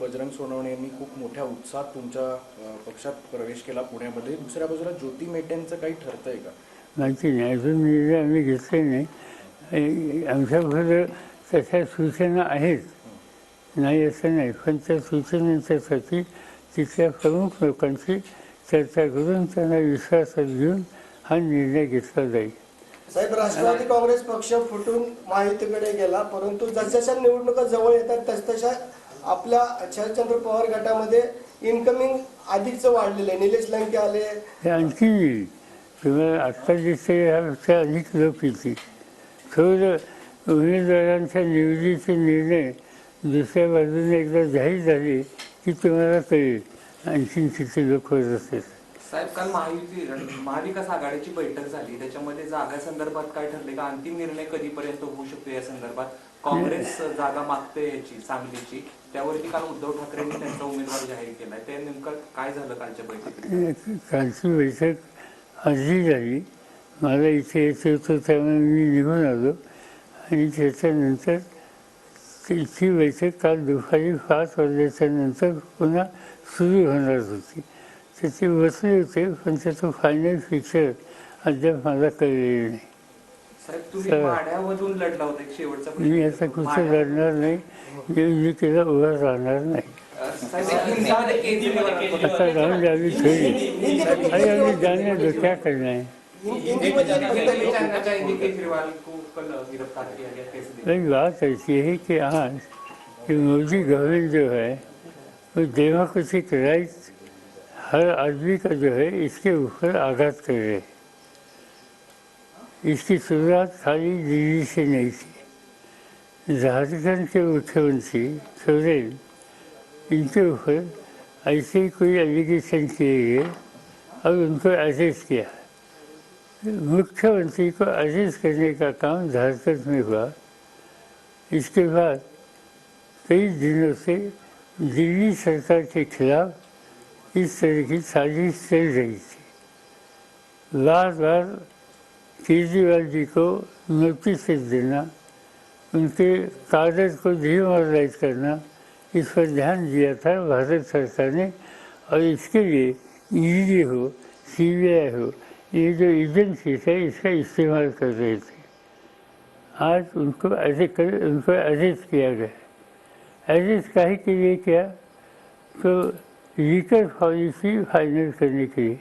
बजरंग सोनवणे यांनी खूप मोठ्या उत्साहात तुमच्या पक्षात प्रवेश केला पुण्यामध्ये. दुसऱ्या बाजूला ज्योती मेटेंचं काही ठरतंय का? माहिती नाही, अजून निर्णय आम्ही घेतले नाही. आमच्याबरोबर तशा सूचना आहेत, नाही असं नाही, पण त्या सूचनांच्यासाठी तिथल्या प्रमुख लोकांची चर्चा करून त्यांना विश्वासात घेऊन हा निर्णय घेतला जाईल. साहेब, राष्ट्रवादी काँग्रेस पक्ष फुटून महायुतीकडे गेला, परंतु जसजशा निवडणुका जवळ येतात तसतशा आपल्या शरदचंद्र पवार गटामध्ये इन्कमिंग अधिकच वाढलेलं आहे. निलेश लंके आले, हे आणखी येईल. तुम्हाला आत्ता दिसते ह्यापेक्षा अधिक लोक येतील. थोडं उमेदवारांच्या निवडीचे निर्णय दुसऱ्या बाजूने एकदा जाहीर झाले की तुम्हाला कळेल आणखीन किती लोक होत असतील. साहेब, काल महाविकास आघाडीची बैठक झाली, त्याच्यामध्ये जागा संदर्भात काय ठरले का? अंतिम निर्णय कधीपर्यंत होऊ शकतो या संदर्भात? काँग्रेस जागा मागते याची सांगलीची, त्यावरती काल उद्धव ठाकरेंनी त्यांचा उमेदवार जाहीर केलाय. ते नेमकं काय झालं कालच्या बैठकीत? कालची बैठक आधी झाली, मला इथे यायचं होतं त्यामुळे मी निघून आलो आणि त्याच्यानंतर ती बैठक काल दुपारी 5 वाजल्याच्या नंतर पुन्हा सुरू होणार होती. त्याचे बसले होते, पण त्याचं फायनल फिक्चर अद्याप मला कळलेलं नाही. साहेब, तुम्ही माढ्यामधून लढला होता एक शेवटचा मी आता कुठे लढणार नाही, मी तिला उभा राहणार नाही. आता राहून द्यावी थोडी, अरे आम्ही जाणे दो क्या करना है. लेकिन बात ऐसी है कि आज कि मोदी गवर्नमेंट जो है वो डेमोक्रेटिक राइट हर आदमी का जो है इसके ऊपर आघात कर रहे हैं. इसकी शुरुआत खाली दिल्ली से नहीं थी. झारखंड के मुख्यमंत्री सोरेन, इनके ऊपर ऐसे ही कोई एलिगेशन किए गए और उनको अरेस्ट किया. मुख्यमंत्री को अरेस्ट करने का काम झारखंड में हुआ. इसके बाद कई दिनों से दिल्ली सरकार के खिलाफ इस तरह की साजिश चल रही थी. बार बार केजरीवाल जी को नोटिस देना, उनके कागज को डीमोरलाइज करना, इस पर ध्यान दिया था भारत सरकार ने. और इसके लिए ईडी हो, सीबीआई हो, ये जो एजेंसीज है इसका इस्तेमाल कर रहे थे. आज उनको अरेस्ट किया गया. अरेस्ट काहे के लिए किया? तो लीकर पॉलिसी फाइनल करने के लिए.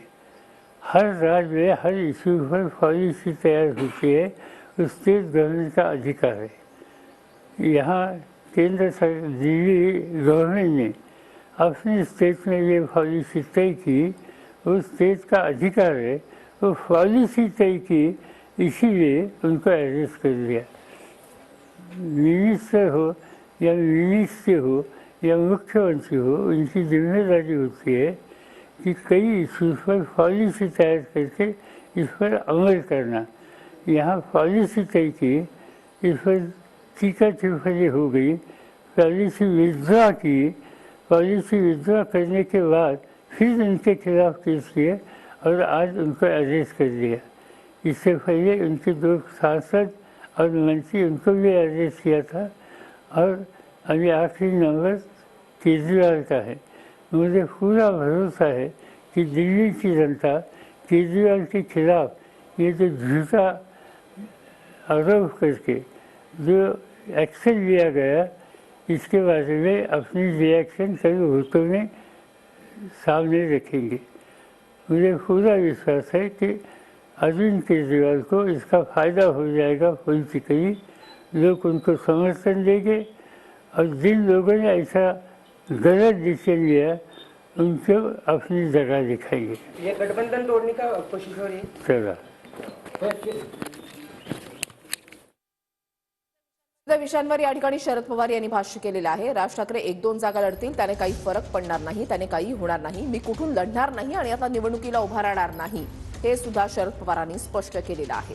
हर राज्य में हर इशू पर पॉलिसी तैयार होती है, उस स्टेट गवर्नमेंट का अधिकार है. यहाँ केंद्र सरकार, दिल्ली गवर्नमेंट ने अपने स्टेट में ये पॉलिसी तय की, उस स्टेट का अधिकार है. वो पॉलिसी तय की, इसीलिए उनको अरेस्ट कर दिया. मिनिस्टर हो या मिनिस्ट्री हो या मुख्यमंत्री हो, उनकी जिम्मेदारी होती है कि कई इशूज़ पर पॉलिसी तैयार करके इस पर अमल करना. यहाँ पॉलिसी तय की, इस पर टीका टिप्पणी हो गई, पॉलिसी विड्रॉ की. पॉलिसी विड्रॉ करने के बाद फिर उनके खिलाफ केस किए और आज उनको अरेस्ट कर दिया. इससे पहले उनके 2 सांसद और मंत्री, उनको भी अरेस्ट किया था. और अभी आखिरी नंबर केजरीवाल का है. मुझे पूरा भरोसा है कि दिल्ली की जनता केजरीवाल के खिलाफ ये जो झूठा आरोप करके जो एक्शन लिया गया, इसके बारे में अपनी रिएक्शन कल वोटों में सामने रखेंगे. मुझे पूरा विश्वास है कि अरविंद केजरीवाल को इसका फ़ायदा हो जाएगा. पॉलिटिकली लोग उनको समर्थन देंगे और जिन लोगों ने ऐसा गलत डिसीजन लिया उनको अपनी जगह दिखाएंगे. ये गठबंधन तोड़ने का कोशिश हो रही है. चला. विविध विषयांवर या ठिकाणी शरद पवार यांनी भाष्य केलेलं आहे. राज ठाकरे 1-2 जागा लढतील, त्याने काही फरक पडणार नाही, त्याने काही होणार नाही, मी कुठून लढणार नाही आणि आता निवडणुकीला उभा राहणार नाही, हे सुद्धा शरद पवारांनी स्पष्ट केलेलं आहे.